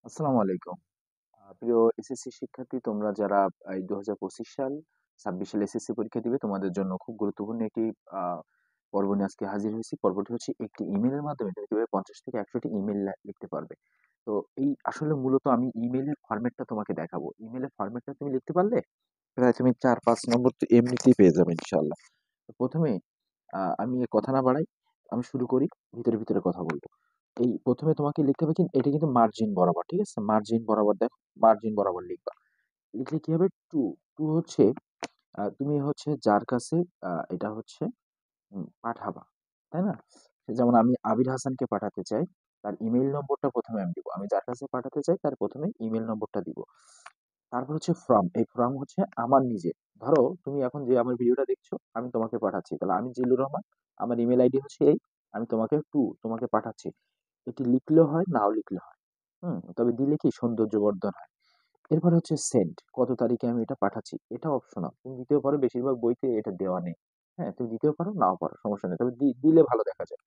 আসসালামু আলাইকুম। প্রিয় এসএসসি শিক্ষার্থী, তোমরা যারা এই ২০২৫ সাল ২৬ সালে এসএসসি পরীক্ষা দিবে, তোমাদের জন্য খুব গুরুত্বপূর্ণ একটি আ পর্ব নিয়ে আজকে হাজির হয়েছি। পর্বটি হচ্ছে একটি ইমেইলের মাধ্যমে তুমি কিভাবে ৫০ থেকে ১০০ টি ইমেইল লিখতে পারবে। তো এই আসলে মূলত আমি ইমেইলের ফরম্যাটটা তোমাকে দেখাবো। ইমেইলের ফরম্যাটটা তুমি লিখতে পারলে প্রায় তুমি ৪-৫ নম্বর তো এমনিতেই পেয়ে যাবে ইনশাআল্লাহ। তো ১ম এ আমি কথা না বাড়াই, আমি শুরু করি। ভিতরে কথা বলব। এই ১ম এ তোমাকে লিখতে হবে কি, এটা কিন্তু মার্জিন বরাবর, ঠিক আছে? মার্জিন বরাবর দেখো, মার্জিন বরাবর লিখবা। লিখলে কি হবে? টু, টু হচ্ছে তুমি হচ্ছে যার কাছে এটা হচ্ছে পাঠাবা, তাই না? যেমন আমি আবির হাসানকে পাঠাতে চাই, তার ইমেইল নম্বরটা ১ম এ আমি দিব। আমি যার কাছে পাঠাতে চাই তার ১ম এ ইমেইল নম্বরটা দিব। তারপর হচ্ছে ফ্রম। এই ফ্রম হচ্ছে আমার নিজের। ধরো তুমি এখন যে আমার ভিডিওটা দেখছো, আমি তোমাকে পাঠাচ্ছি। তাহলে আমি জিল্লুর রহমান, আমার ইমেইল আইডি হচ্ছে এই, আমি তোমাকে তোমাকে পাঠাচ্ছি। এটি লিখলেও হয়, নাও লিখলে হয়। তবে দিলে কি সৌন্দর্যবর্ধন হয়। এরপর হচ্ছে সেন্ড। কত তারিখে আমি এটা পাঠাচ্ছি, এটা অপশনাল। তুমি দিতেও পারো, বেশিরভাগ বইতে এটা দেওয়া নেই। হ্যাঁ, তুমি দিতেও পারো, নাও পারো, সমস্যা নেই। তবে দিলে ভালো দেখা যায়।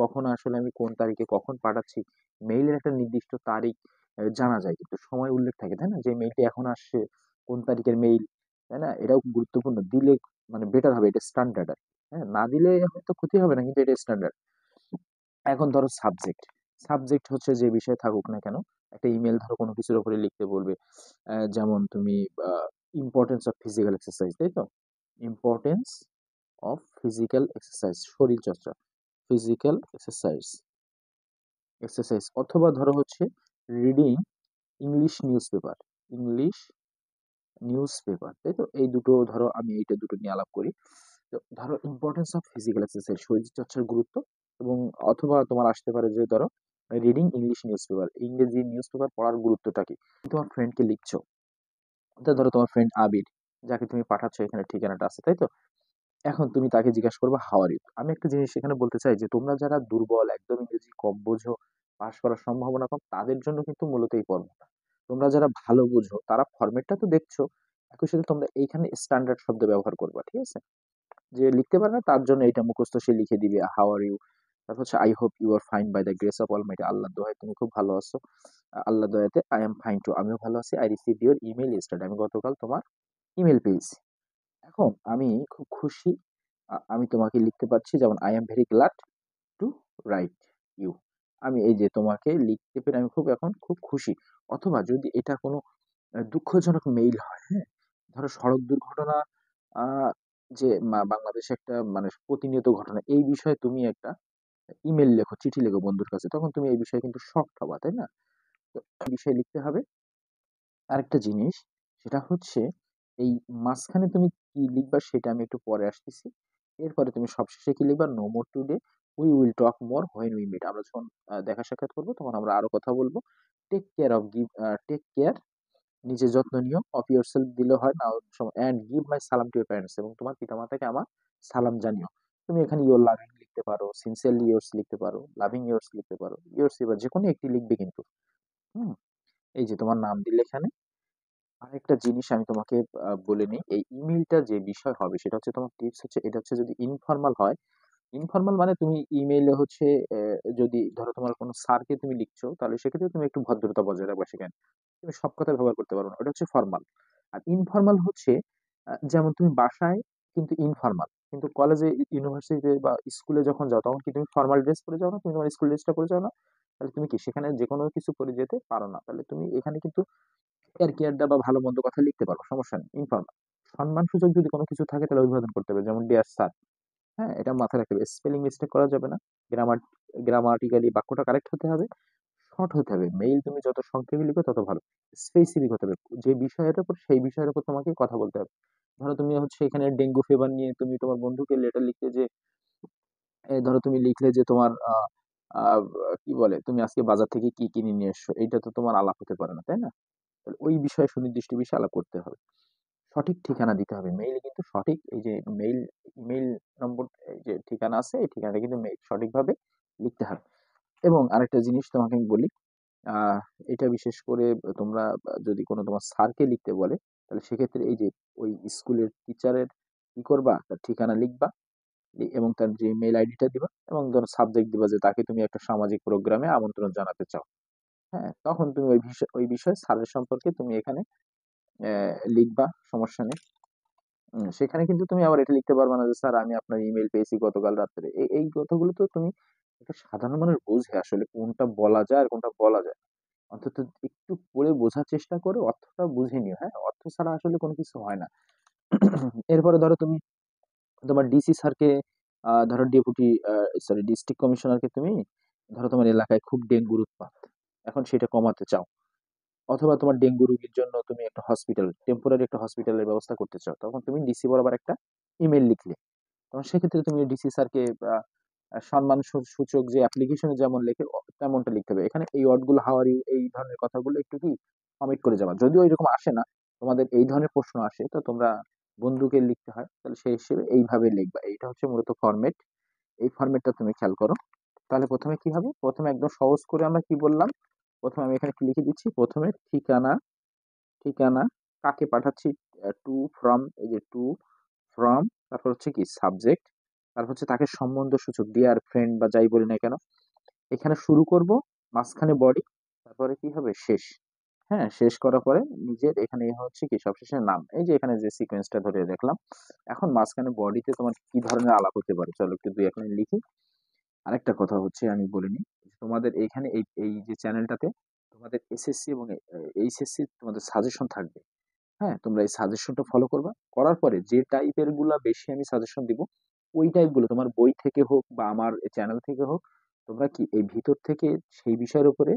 কখন আসলে আমি কোন তারিখে কখন পাঠাচ্ছি, মেইলের একটা নির্দিষ্ট তারিখ জানা যায়, কিন্তু সময় উল্লেখ থাকে, তাই না? যে মেইলটি এখন আসছে, কোন তারিখের মেইল, তাই না? এটাও গুরুত্বপূর্ণ। দিলে মানে বেটার হবে, এটা স্ট্যান্ডার্ড আর কি। হ্যাঁ, না দিলে হয়তো ক্ষতি হবে না, কিন্তু এটা স্ট্যান্ডার্ড। এখন ধরো সাবজেক্ট। সাবজেক্ট হচ্ছে যে বিষয় থাকুক না কেন, একটা ইমেল ধরো কোনো কিছুর উপরে লিখতে বলবে। যেমন তুমি ইম্পর্টেন্স অফ ফিজিক্যাল এক্সারসাইজ, তাই তো? ইম্পর্টেন্স অফ ফিজিক্যাল এক্সারসাইজ, শরীর চর্চা, ফিজিক্যাল এক্সারসাইজ। অথবা ধরো হচ্ছে reading English newspaper, English newspaper, তাই তো? এই দুটো ধরো, আমি এইটা দুটো নিয়ে আলাপ করি। তো ধরো ইম্পর্টেন্স অফ ফিজিক্যাল এক্সারসাইজ, শরীর চর্চার গুরুত্ব। এবং অথবা তোমার আসতে পারে যে ধরো রিডিং ইংলিশ নিউজ পেপার, ইংরেজি নিউজ পেপার পড়ার গুরুত্বটা কি। তোমার ফ্রেন্ডকে লিখছো, তো ধরো তোমার ফ্রেন্ড আবির, যাকে তুমি পাঠাচ্ছ, এখানে ঠিকানাটা আছে, তাই তো? এখন তুমি তাকে জিজ্ঞাসা করবে হাউ আর ইউ। আমি একটা জিনিস এখানে বলতে চাই, যে তোমরা যারা দুর্বল, একদম ইংরেজি কম বোঝো, পাস করার সম্ভাবনা কম, তাদের জন্য কিন্তু মূলত এই পর্বটা। তোমরা যারা ভালো বুঝো তারা ফরম্যাটটা তো দেখছো, একই সাথে তোমরা এইখানে স্ট্যান্ডার্ড শব্দ ব্যবহার করবা, ঠিক আছে? যে লিখতে পারে না তার জন্য এটা মুখস্থ, সে লিখে দিবে হাউ আর ইউ। তারপর হচ্ছে I hope you are fine by the grace of almighty. আল্লাহর দোহাই তুমি খুব ভালো আছো। আল্লাহর দয়াতে আই এম ফাইন টু, আমিও ভালো আছি। I received your email yesterday, আমি গতকাল তোমার ইমেল পেয়েছি। এখন আমি খুব খুশি, আমি তোমাকে লিখতে পারছি, যেমন I am very glad to write you. আমি এই যে তোমাকে লিখতে পেরে আমি এখন খুব খুশি। অথবা যদি এটা কোনো দুঃখজনক মেইল হয়, হ্যাঁ? ধরো সড়ক দুর্ঘটনা, আ যে বাংলাদেশে একটা মানে প্রতিনিয়ত ঘটনা, এই বিষয়ে তুমি একটা ইমেইল লেখো, চিঠি লেখো বন্ধুর কাছে, তখন তুমি এই বিষয়ে কিন্তু শকড হবা, তাই না? তো এই বিষয়ে লিখতে হবে। আরেকটা জিনিস, সেটা হচ্ছে এই মাঝখানে তুমি কি লিখবা সেটা আমি একটু পরে আসতেছি। এরপরে তুমি সবশেষে কি লিখবা? No more today, we will talk more when we meet. আমরা যখন দেখা সাক্ষাৎ করবো তখন আমরা আরো কথা বলবো। টেক কেয়ার, নিজের যত্ন নিও। অফ ইয়োরসেলফ দিলে হয় না সময়, এন্ড গিভ মাই সালাম টু ইউর প্যারেন্টস, এবং তোমার পিতামাতাকে আমার সালাম জানিও। তুমি এখানে ইয়োর লাভিং লিখতে পারো, সিনসিয়ারলি ইয়োর্স লিখতে পারো, লাভিং ইয়োর্স লিখতে পারো, ইয়োর্স এবার যে কোনো একটি লিখবে কিন্তু। হুম এই যে তোমার নাম দিলে এখানে। আরেকটা জিনিস আমি তোমাকে বলে নিই, এই ইমেইলটা যে বিষয় হবে সেটা হচ্ছে, তোমার টিপস হচ্ছে, এটা হচ্ছে যদি ইনফর্মাল হয়। ইনফর্মাল মানে তুমি ইমেইলে হচ্ছে যদি ধরো তোমার কোনো স্যারকে তুমি লিখছো, তাহলে সেক্ষেত্রে তুমি একটু ভদ্রতা বজায় রাখবে সেখানে। তুমি সব কথা ব্যবহার করতে পারো না, ওটা হচ্ছে ফর্মাল। আর ইনফর্মাল হচ্ছে যেমন তুমি বাসায় কিন্তু ইনফর্মাল, কিন্তু কলেজে, ইউনিভার্সিটিতে বা স্কুলে যখন যাও, তখন কি তুমি ফর্মাল ড্রেস পরে যাও না? তুমি তোমার স্কুল ড্রেসটা পরে যাও না? তাহলে তুমি কি সেখানে যে কোনো কিছু পরে যেতে পারো না? তাহলে তুমি এখানে কিন্তু আর কি আড্ডা বা ভালো মন্দ কথা লিখতে পারবো, সমস্যা নেই, ইনফর্মাল। সম্মানসূচক যদি কোনো কিছু থাকে তাহলে অভিবাদন করতে হবে, যেমন ডিয়ার স্যার। হ্যাঁ, এটা মাথায় রাখতে হবে, স্পেলিং মিস্টেক করা যাবে না। গ্রামাটিক্যালি বাক্যটা কারেক্ট হতে হবে, শর্ট হতে হবে। মেইল তুমি যত সংক্ষেপে লিখো তত ভালো। স্পেসিফিক হতে হবে, যে বিষয়ের উপর, সেই বিষয়ের উপর তোমাকে কথা বলতে হবে। ধরো তুমি হচ্ছে এখানে ডেঙ্গু ফিভার নিয়ে তুমি তোমার বন্ধুকে লেটার লিখতে, যে ধরো তুমি লিখলে যে তোমার আহ, কি বলে, তুমি আজকে বাজার থেকে কি কিনে নিয়ে এসছো, এইটা তো তোমার আলাপ হতে পারে না, তাই না? তাহলে ওই বিষয়ে, সুনির্দিষ্ট বিষয়ে আলাপ করতে হবে। সঠিক ঠিকানা দিতে হবে মেইলে, কিন্তু সঠিক এই যে মেইল, ইমেইল নম্বর, এই যে ঠিকানা আছে, এই ঠিকানাটা কিন্তু মেইল সঠিকভাবে লিখতে হবে। এবং আরেকটা জিনিস তোমাকে আমি বলি, আহ এটা বিশেষ করে তোমরা যদি কোনো তোমার স্যারকে লিখতে বলে, তাহলে সেক্ষেত্রে এই যে ওই স্কুলের টিচারের কি করবা, তার ঠিকানা লিখবা, এবং তার যে মেইল আইডিটা দিবা, এবং ধরো সাবজেক্ট দিবা যে তাকে তুমি একটা সামাজিক প্রোগ্রামে আমন্ত্রণ জানাতে চাও। হ্যাঁ, তখন তুমি ওই বিষয় স্যারের সম্পর্কে তুমি এখানে লিখবা, সমস্যা নেই। সেখানে কিন্তু তুমি আবার এটা লিখতে পারবা না যে স্যার আমি আপনার ইমেল পেয়েছি গতকাল রাত্রে। এই কথাগুলো তো তুমি, একটা সাধারণ মানুষ বোঝে আসলে কোনটা বলা যায় আর কোনটা বলা যায় না। অন্তত একটু পড়ে বোঝার চেষ্টা করো, অর্থটা বুঝে নিও। হ্যাঁ, অর্থ ছাড়া আসলে কোনো কিছু হয় না। এরপরে ধরো তুমি তোমার ডিসি স্যারকে, ধরো ডেপুটি, সরি ডিস্ট্রিক্ট কমিশনারকে তুমি ধরো তোমার এলাকায় খুব ডেঙ্গুর উৎপাত, এখন সেটা কমাতে চাও, অথবা তোমার ডেঙ্গু রোগীর জন্য তুমি একটা হসপিটাল, টেম্পোরারি একটা হসপিটালের ব্যবস্থা করতে চাও, তখন তুমি ডিসি বরাবর একটা ইমেল লিখলে, তখন সেক্ষেত্রে তুমি ডিসি স্যারকে সম্মান সূচক যে অ্যাপ্লিকেশনে যেমন লেখে তেমনটা লিখতে হবে। এখানে এই ওয়ার্ডগুলো, হাওয়ার ইউ, এই ধরনের কথাগুলো একটু কি কমিট করে যাবা। যদিও এরকম আসে না, তোমাদের এই ধরনের প্রশ্ন আসে তো তোমরা বন্ধুকে লিখতে হয়, তাহলে সেই হিসেবে এইভাবে লিখবা। এইটা হচ্ছে মূলত ফরম্যাট। এই ফরম্যাটটা তুমি খেয়াল করো। তাহলে প্রথমে কি হবে, প্রথমে একদম সহজ করে আমরা কি বললাম, প্রথমে আমি এখানে কি লিখে দিচ্ছি, প্রথমে ঠিকানা, ঠিকানা কাকে পাঠাচ্ছি, টু ফ্রম, এই যে টু ফ্রম, তারপর হচ্ছে কি সাবজেক্ট, তারপর হচ্ছে তাকে সম্বন্ধ সূচক ডিয়ার ফ্রেন্ড বা যাই বলি না কেন, এখানে শুরু করব, মাঝখানে বডি, তারপরে কি হবে শেষ। হ্যাঁ, শেষ করার পরে নিজের এখানে হচ্ছে কি সবশেষে নাম, এই যে এখানে যে সিকোয়েন্সটা ধরে দেখলাম। এখন মাঝখানে বডিতে তোমার কি ধরনের আলাপ হতে পারে, চলো একটু দুই এক লাইন লিখি। আরেকটা কথা হচ্ছে আমি বলে নিই, তোমাদের এইখানে এই এই যে চ্যানেলটাতে তোমাদের এসএসসি এবং এইচএসসি তোমাদের সাজেশন থাকবে। হ্যাঁ, তোমরা এই সাজেশনটা ফলো করবা, করার পরে যে টাইপের গুলা বেশি আমি সাজেশন দিব, ওই টাইপ গুলো তোমার বই থেকে হোক বা আমার চ্যানেল থেকে হোক, তোমরা কি এই ভিতর থেকে সেই বিষয়ের উপরে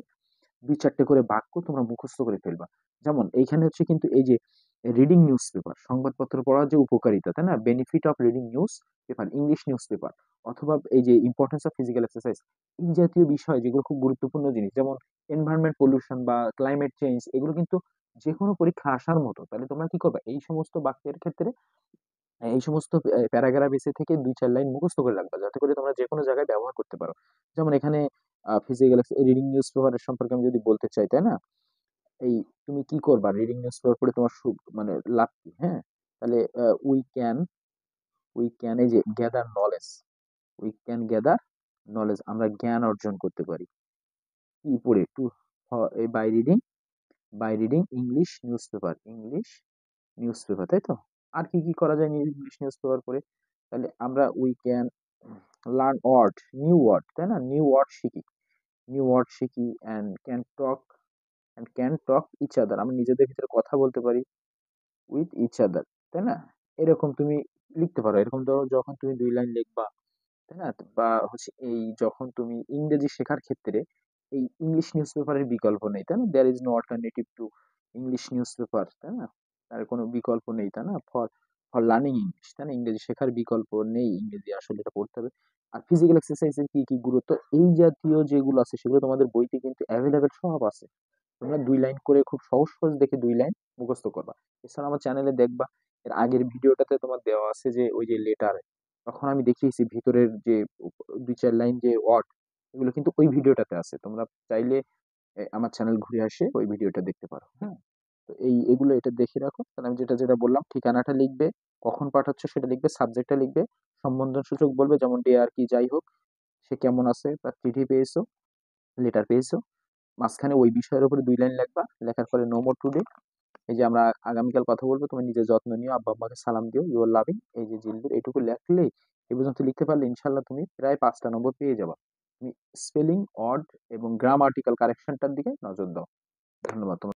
দুই চারটে করে বাক্য তোমরা মুখস্থ করে ফেলবা। যেমন এইখানে হচ্ছে কিন্তু এই যে রিডিং নিউজ পেপার, সংবাদপত্র পড়ার যে উপকারিতা, তাই না, benefit of reading news paper, English news paper, অথবা এই যে ইম্পর্টেন্স অফ ফিজিক্যাল এক্সারসাইজ, এই জাতীয় বিষয় যেগুলো খুব গুরুত্বপূর্ণ জিনিস, যেমন এনভায়রনমেন্ট পলিউশন বা ক্লাইমেট চেঞ্জ, এগুলো কিন্তু যে কোনো পরীক্ষা আসার মতো। তাহলে তোমরা কি করবে, এই সমস্ত বাক্যের ক্ষেত্রে এই সমস্ত প্যারাগ্রাফ এসে থেকে দুই চার লাইন মুখস্থ করে রাখবা, যাতে করে তোমরা যে কোনো জায়গায় ব্যবহার করতে পারো। যেমন এখানে ফিজিক্যাল রিডিং নিউজ পেপারের সম্পর্কে আমি যদি বলতে চাই, তাই না, এই তুমি কি করবা, রিডিং নিউজ পেপার পড়ে তোমার মানে লাভ কি? হ্যাঁ, তাহলে উই ক্যান এই যে gather knowledge, we can gather knowledge, আমরা জ্ঞান অর্জন করতে পারি কি পড়ে, to by reading English newspaper, English newspaper, তাই তো। আর কি কি করা যায় ইংলিশ নিউজ পেপার পড়ে, তাহলে আমরা we can learn word, new word, তাই না, নিউ ওয়ার্ড শিখি, নিউ ওয়ার্ড শিখি, and can talk each other, আমরা নিজেদের ভিতরে কথা বলতে পারি উইথ ইচ আদার, তাই না। এরকম তুমি লিখতে পারো। এরকম ধরো যখন তুমি দুই লাইন লিখবা, তাই না, বা হচ্ছে এই যখন তুমি ইংরেজি শেখার ক্ষেত্রে এই ইংলিশ নিউজ পেপারের বিকল্প নেই, তাই না, there is no alternative to English newspaper, তাই না, তার কোনো বিকল্প নেই, তাই না, ফর ফর লার্নিং ইংলিশ, তাই না, ইংরেজি শেখার বিকল্প নেই, ইংরেজি আসলে এটা পড়তে হবে। আর ফিজিক্যাল এক্সারসাইজের কি কি গুরুত্ব, এই জাতীয় যেগুলো আছে সেগুলো তোমাদের বইতে কিন্তু অ্যাভেলেবেল সব আছে। তোমরা দুই লাইন করে খুব সহজ সহজ দেখে দুই লাইন মুখস্থ করবা। এছাড়া আমার চ্যানেলে দেখবা, এর আগের ভিডিওটাতে তোমার দেওয়া আছে যে ওই যে লেটার, তখন আমি দেখিয়েছি ভিতরের যে দুই চার লাইন যে ওয়ার্ড, এগুলো কিন্তু ওই ভিডিওটাতে আছে। তোমরা চাইলে আমার চ্যানেল ঘুরে আসে ওই ভিডিওটা দেখতে পারো। হ্যাঁ, তো এগুলো এটা দেখে রাখো। তাহলে আমি যেটা যেটা বললাম, ঠিকানাটা লিখবে, কখন পাঠাচ্ছ সেটা লিখবে, সাবজেক্টটা লিখবে, সম্বোধন সূচক বলবে, যেমন ডে আর কি যাই হোক, সে কেমন আছে, তার চিঠি পেয়েছো, লেটার পেয়েছো, মাঝখানে ওই বিষয়ের উপরে দুই লাইন লিখবা, লেখার পরে নো মোর টুডে, এই যে আমরা আগামীকাল কথা বলবো, তুমি নিজের যত্ন নিও, আব্বা আম্মাকে সালাম দিও, ইউর লাভিং, এই যে জিল্লুর, এইটুকু লেখলেই, এই পর্যন্ত লিখতে পারলে ইনশাল্লাহ তুমি প্রায় 5টা নম্বর পেয়ে যাবা। তুমি স্পেলিং, অড এবং গ্রামাটিক্যাল কারেকশনটার দিকে নজর দাও। ধন্যবাদ তোমাকে।